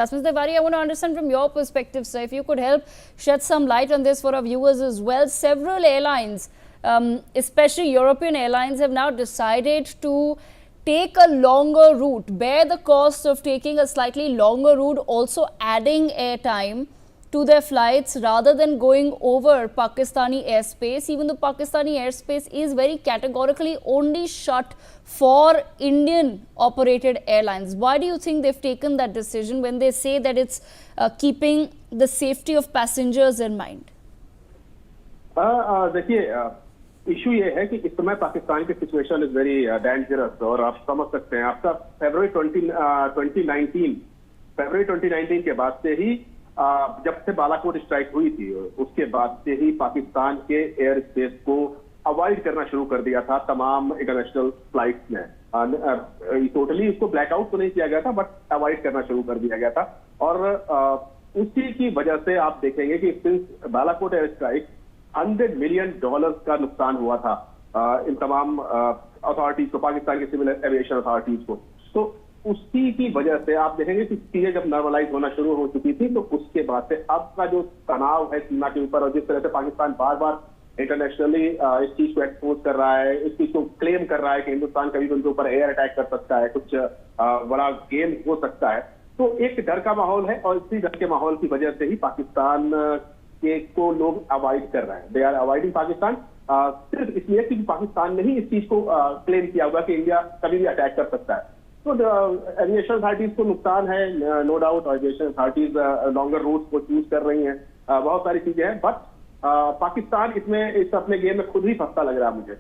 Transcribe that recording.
Ms. Devari, I want to understand from your perspective, sir, if you could help shed some light on this for our viewers as well. Several airlines, especially European airlines, have now decided to take a longer route, bear the cost of taking a slightly longer route, also adding airtime to their flights rather than going over Pakistani airspace, even though Pakistani airspace is very categorically only shut for Indian operated airlines. Why do you think they've taken that decision when they say that it's keeping the safety of passengers in mind? देखिए, issue ये है कि इस समय पाकिस्तान की situation is very dangerous और आप समझ सकते हैं। आपका फरवरी 2019 के बाद से ही जब से बालाकोट स्ट्राइक हुई थी उसके बाद से ही पाकिस्तान के एयर स्पेस को अवॉइड करना शुरू कर दिया था तमाम इंटरनेशनल फ्लाइट्स में। टोटली इसको ब्लैकआउट तो नहीं किया गया था बट अवॉइड करना शुरू कर दिया गया था और उसी की वजह से आप देखेंगे कि since Balakot air strike $100 million का नुकसान हुआ था इन तमाम अथॉरिटीज को, पाकिस्तान की सिविल एविएशन अथॉरिटीज को। तो उसी की वजह से आप देखेंगे कि चीजें जब नॉर्मलाइज होना शुरू हो चुकी थी तो उसके बाद से अब का जो तनाव है सीमा के ऊपर और जिस तरह से पाकिस्तान बार बार इंटरनेशनली इस चीज को एक्सपोज कर रहा है, इस चीज को क्लेम कर रहा है कि हिंदुस्तान कभी भी उनके ऊपर एयर अटैक कर सकता है, कुछ बड़ा गेम हो सकता है, तो एक डर का माहौल है और इसी डर के माहौल की वजह से ही पाकिस्तान के को लोग अवॉइड कर रहे हैं। दे आर अवॉइडिंग पाकिस्तान सिर्फ इसलिए कि पाकिस्तान ने ही इस चीज को क्लेम किया हुआ कि इंडिया कभी भी अटैक कर सकता है। तो एविएशन अथॉरिटीज को नुकसान है, no doubt. Aviation authorities longer route को चूज कर रही हैं, बहुत सारी चीजें हैं, बट पाकिस्तान इसमें इस अपने गेम में खुद ही फंसता लग रहा है मुझे।